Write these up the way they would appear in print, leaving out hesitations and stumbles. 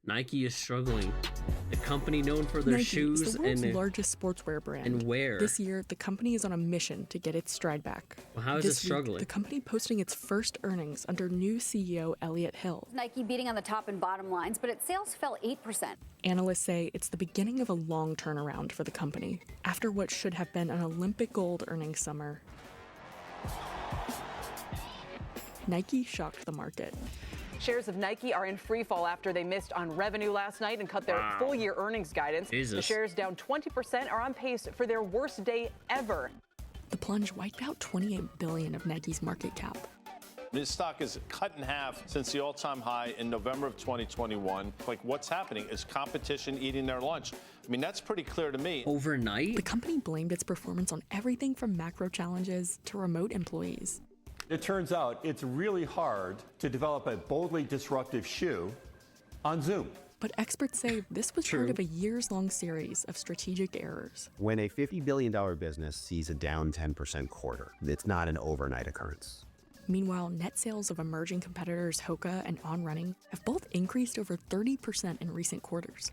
Nike is struggling. The company known for their Nike shoes is the world's and largest sportswear brand. and wear. This year, the company is on a mission to get its stride back. Well, how is this it struggling? Week, the company posting its first earnings under new CEO Elliott Hill. Nike beating on the top and bottom lines, but its sales fell 8%. Analysts say it's the beginning of a long turnaround for the company after what should have been an Olympic gold earnings summer. Nike shocked the market. Shares of Nike are in free fall after they missed on revenue last night and cut their full-year earnings guidance. Jesus. The shares down 20% are on pace for their worst day ever. The plunge wiped out $28 billion of Nike's market cap. This stock is cut in half since the all-time high in November of 2021. Like, what's happening? Is competition eating their lunch? I mean, that's pretty clear to me. Overnight? The company blamed its performance on everything from macro challenges to remote employees. It turns out it's really hard to develop a boldly disruptive shoe on Zoom. But experts say this was part of a years-long series of strategic errors. When a $50 billion business sees a down 10% quarter, it's not an overnight occurrence. Meanwhile, net sales of emerging competitors Hoka and On Running have both increased over 30% in recent quarters.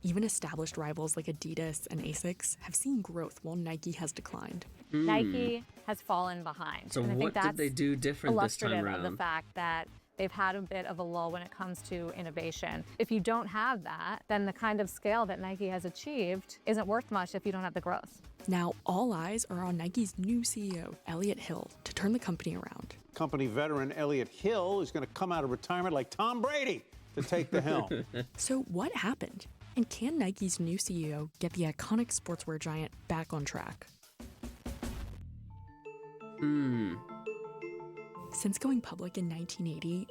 Even established rivals like Adidas and Asics have seen growth while Nike has declined. Nike has fallen behind. So and I what think that's did they do different this time illustrative around? of the fact that they've had a bit of a lull when it comes to innovation. If you don't have that, then the kind of scale that Nike has achieved isn't worth much if you don't have the growth. Now, all eyes are on Nike's new CEO, Elliott Hill, to turn the company around. Company veteran Elliott Hill is going to come out of retirement like Tom Brady to take the helm. So what happened? And can Nike's new CEO get the iconic sportswear giant back on track? Since going public in 1980,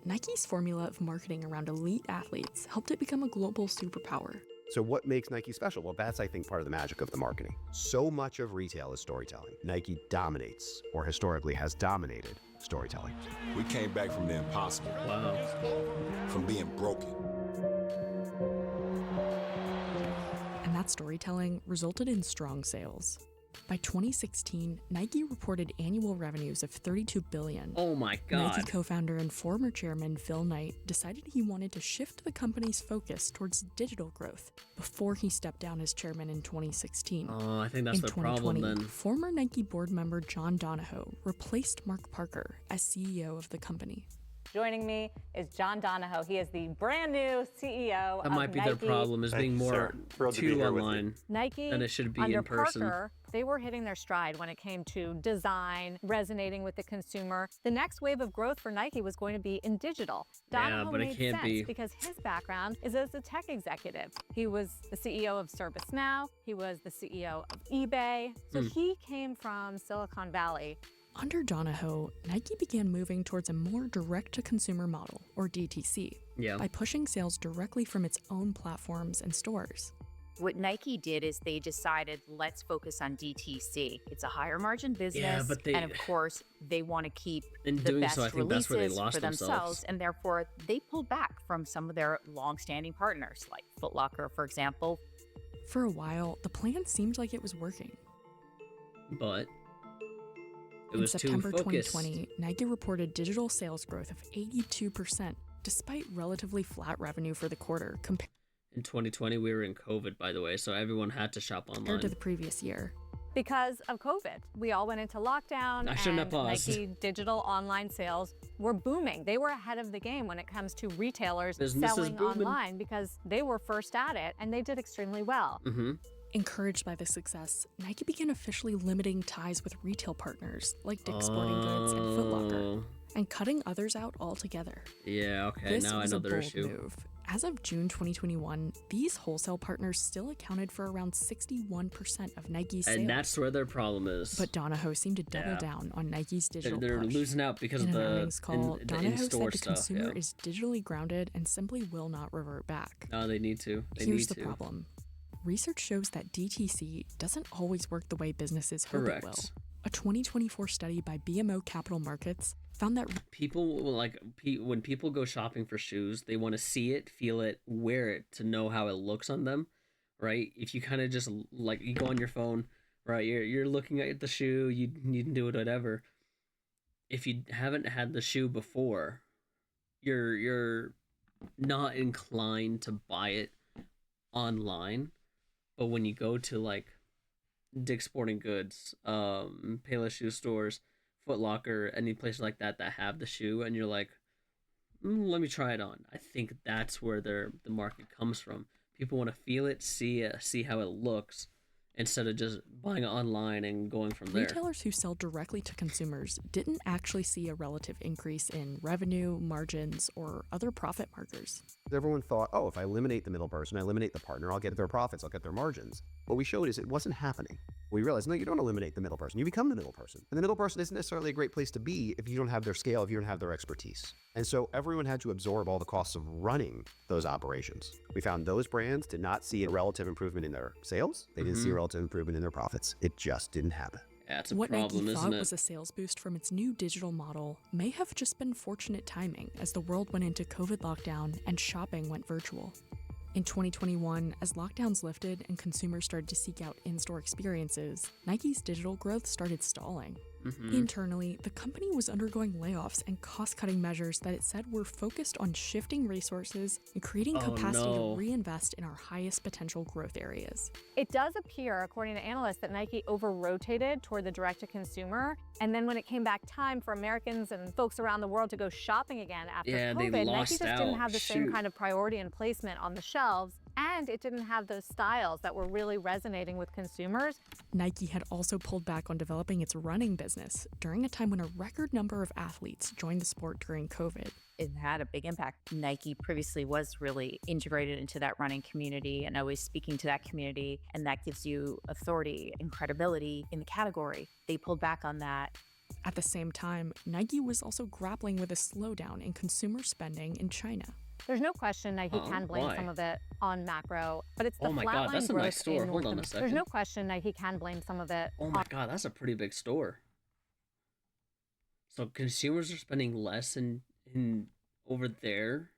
Nike's formula of marketing around elite athletes helped it become a global superpower. So what makes Nike special? Well, that's, I think, part of the magic of the marketing. So much of retail is storytelling. Nike dominates, or historically has dominated, storytelling. We came back from the impossible. Wow. From being broken. And that storytelling resulted in strong sales. By 2016, Nike reported annual revenues of $32 billion. Oh my God. Nike co-founder and former chairman Phil Knight decided he wanted to shift the company's focus towards digital growth before he stepped down as chairman in 2016. Oh, I think that's in the 2020, problem then. former Nike board member John Donahoe replaced Mark Parker as CEO of the company. Joining me is John Donahoe. He is the brand new CEO of That might be Nike. their problem, is being more too online Nike, than it should be under in person. Parker, they were hitting their stride when it came to design, resonating with the consumer. The next wave of growth for Nike was going to be in digital. Donahoe but it made can't sense be. because his background is as a tech executive. He was the CEO of ServiceNow. He was the CEO of eBay. So he came from Silicon Valley. Under Donahoe, Nike began moving towards a more direct-to-consumer model, or DTC, by pushing sales directly from its own platforms and stores. What Nike did is they decided, let's focus on DTC. It's a higher margin business, but and of course, they want to keep in the doing best so, I think that's where they releases lost for themselves. themselves, and therefore they pulled back from some of their long-standing partners, like Foot Locker, for example. For a while, the plan seemed like it was working. But it In was September too focused. 2020, Nike reported digital sales growth of 82%, despite relatively flat revenue for the quarter In 2020, we were in COVID, by the way, so everyone had to shop online. compared to the previous year. Because of COVID. We all went into lockdown I shouldn't have and paused. Nike digital online sales were booming. They were ahead of the game when it comes to retailers Business is selling booming. online because they were first at it and they did extremely well. Encouraged by the success, Nike began officially limiting ties with retail partners like Dick's Sporting Goods and Foot Locker, and cutting others out altogether. Yeah, okay, This now I was know a their bold issue. move. As of June 2021, these wholesale partners still accounted for around 61% of Nike's sales. And that's where their problem is. But Donahoe seemed to double down on Nike's digital They're push. losing out because In of an the earnings call, the Donahoe said in-store the stuff. consumer Yeah. is digitally grounded and simply will not revert back. No, they need to. They Here's need the to. problem. Research shows that DTC doesn't always work the way businesses hope it will. Correct. A 2024 study by BMO Capital Markets found that People will, like when people go shopping for shoes, they want to see it, feel it, wear it to know how it looks on them, right? If you kind of just like you go on your phone, right? You're looking at the shoe, you can do it whatever. If you haven't had the shoe before, you're not inclined to buy it online, but when you go to like Dick's Sporting Goods, Payless shoe stores, Foot Locker, any place like that that have the shoe, and you're like, let me try it on. I think that's where the market comes from. People want to feel it, see how it looks, instead of just buying it online and going from there. Retailers who sell directly to consumers didn't actually see a relative increase in revenue, margins, or other profit markers. Everyone thought, oh, if I eliminate the middle person, I eliminate the partner, I'll get their profits, I'll get their margins. What we showed is it wasn't happening. We realized, no, you don't eliminate the middle person, you become the middle person. And the middle person isn't necessarily a great place to be if you don't have their scale, if you don't have their expertise. And so everyone had to absorb all the costs of running those operations. We found those brands did not see a relative improvement in their sales. They didn't see a relative improvement in their profits. It just didn't happen. Yeah, it's a what problem, Nike isn't thought it? was a sales boost from its new digital model may have just been fortunate timing as the world went into COVID lockdown and shopping went virtual. In 2021, as lockdowns lifted and consumers started to seek out in-store experiences, Nike's digital growth started stalling. Internally, the company was undergoing layoffs and cost-cutting measures that it said were focused on shifting resources and creating capacity to reinvest in our highest potential growth areas. It does appear, according to analysts, that Nike over-rotated toward the direct-to-consumer, and then when it came back time for Americans and folks around the world to go shopping again after COVID, Nike just didn't have the same kind of priority and placement on the shelves, and it didn't have those styles that were really resonating with consumers. Nike had also pulled back on developing its running business during a time when a record number of athletes joined the sport during COVID. It had a big impact. Nike previously was really integrated into that running community and always speaking to that community, and that gives you authority and credibility in the category. They pulled back on that. At the same time, Nike was also grappling with a slowdown in consumer spending in China. There's no question Nike can blame some of it on macro, but it's the Oh my God, that's a nice store. Hold on a second. There's no question Nike can blame some of it. Oh my God, that's a pretty big store. So consumers are spending less in over there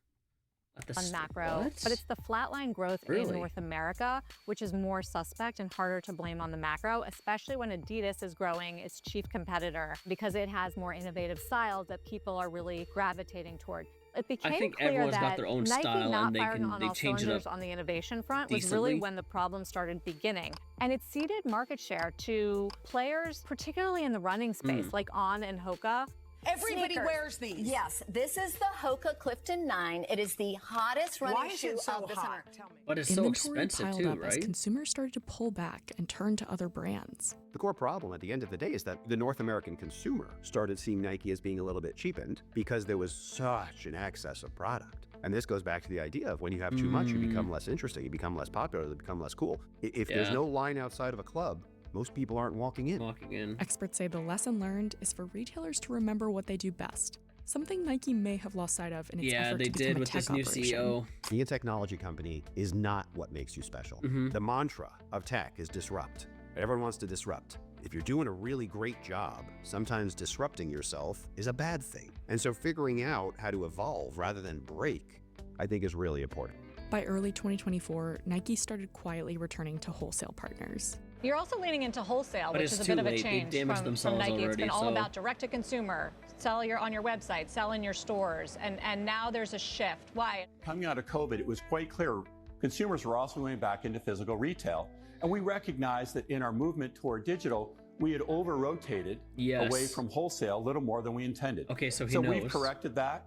at the on macro, what? but it's the flatline growth in North America, which is more suspect and harder to blame on the macro, especially when Adidas is growing its chief competitor because it has more innovative styles that people are really gravitating toward. It became I think clear everyone's that got their own Nike style not and firing on they all change it cylinders up on the innovation front was decently. really when the problem started beginning. And it ceded market share to players, particularly in the running space, like On and Hoka. Everybody Sneakers. wears these. Yes, this is the Hoka Clifton 9. It is the hottest running Why is shoe it so of the hot? summer. Tell me. But it's so Inventory expensive piled too, up as right? consumers started to pull back and turn to other brands. The core problem at the end of the day is that the North American consumer started seeing Nike as being a little bit cheapened because there was such an excess of product. And this goes back to the idea of when you have too much, you become less interesting, you become less popular, you become less cool. If there's no line outside of a club, most people aren't walking in. Experts say the lesson learned is for retailers to remember what they do best. Something Nike may have lost sight of in its effort they to become did a with tech this new operation. CEO. Being a technology company is not what makes you special. The mantra of tech is disrupt. Everyone wants to disrupt. If you're doing a really great job, sometimes disrupting yourself is a bad thing. And so figuring out how to evolve rather than break, I think is really important. By early 2024, Nike started quietly returning to wholesale partners. You're also leaning into wholesale, But which it's is a too bit of a late. They change damaged from themselves Nike. It's already, been all so- about direct to consumer, sell on your website, sell in your stores, and now there's a shift. Why? Coming out of COVID, it was quite clear consumers were also going back into physical retail. And we recognized that in our movement toward digital, we had over-rotated away from wholesale a little more than we intended. Okay, so he So knows. we've corrected that.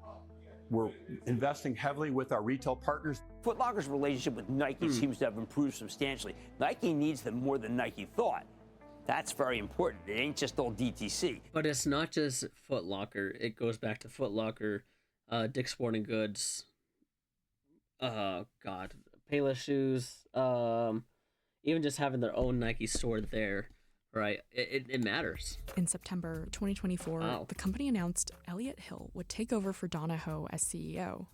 We're investing heavily with our retail partners. Foot Locker's relationship with Nike seems to have improved substantially. Nike needs them more than Nike thought. That's very important. It ain't just all DTC. But it's not just Foot Locker. It goes back to Foot Locker, Dick's Sporting Goods, Payless shoes, even just having their own Nike store there, right? It matters. In September 2024, Wow. the company announced Elliott Hill would take over for Donna Ho as CEO.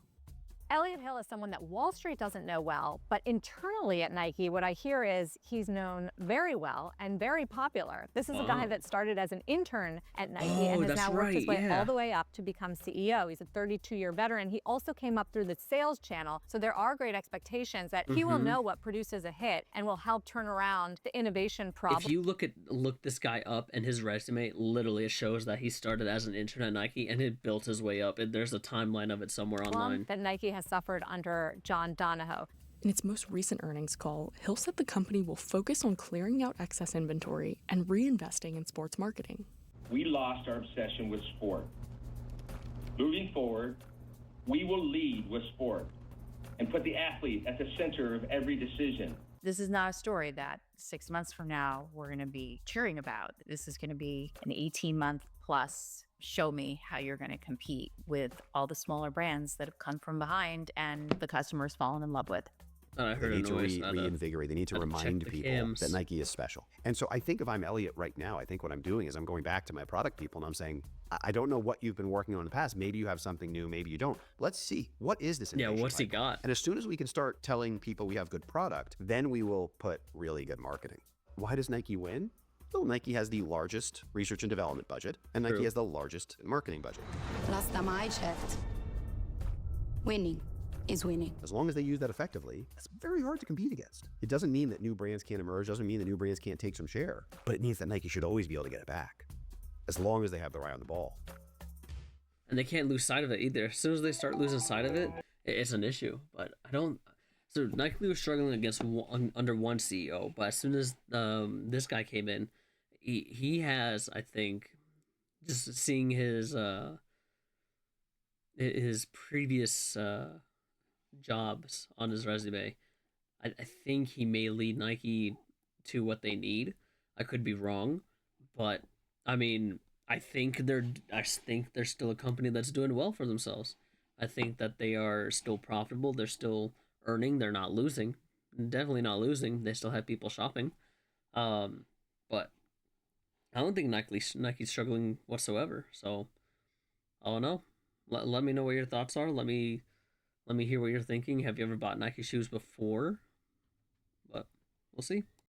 Elliott Hill is someone that Wall Street doesn't know well, but internally at Nike, what I hear is he's known very well and very popular. This is a guy that started as an intern at Nike and has now worked his way all the way up to become CEO. He's a 32-year veteran. He also came up through the sales channel, so there are great expectations that he will know what produces a hit and will help turn around the innovation problem. If you look this guy up and his resume, literally it shows that he started as an intern at Nike and it built his way up. And there's a timeline of it somewhere online. That Nike has has suffered under John Donahoe. In its most recent earnings call, Hill said the company will focus on clearing out excess inventory and reinvesting in sports marketing. We lost our obsession with sport. Moving forward, we will lead with sport and put the athlete at the center of every decision. This is not a story that 6 months from now we're going to be cheering about. This is going to be an 18-month plus show me how you're going to compete with all the smaller brands that have come from behind and the customers fallen in love with. I heard they need to noise, reinvigorate. They need to remind people cams. that Nike is special. And so I think if I'm Elliot right now, I think what I'm doing is I'm going back to my product people and I'm saying, I don't know what you've been working on in the past. Maybe you have something new, maybe you don't. Let's see. What is this innovation? Yeah, what's he got? And as soon as we can start telling people we have good product, then we will put really good marketing. Why does Nike win? Well, Nike has the largest research and development budget, and Nike has the largest marketing budget. Last time I checked, winning is winning. As long as they use that effectively, it's very hard to compete against. It doesn't mean that new brands can't emerge, doesn't mean that new brands can't take some share, but it means that Nike should always be able to get it back, as long as they have their eye on the ball. And they can't lose sight of it either. As soon as they start losing sight of it, it's an issue. But I don't... So Nike was struggling under one CEO, but as soon as this guy came in, he has, I think, just seeing his previous jobs on his resume, I think he may lead Nike to what they need. I could be wrong, but I mean, I think they're still a company that's doing well for themselves. I think that they are still profitable. They're still earning. They're not losing. Definitely not losing. They still have people shopping. But I don't think Nike's struggling whatsoever. So I don't know. Let me know what your thoughts are. Let me hear what you're thinking. Have you ever bought Nike shoes before? But we'll see.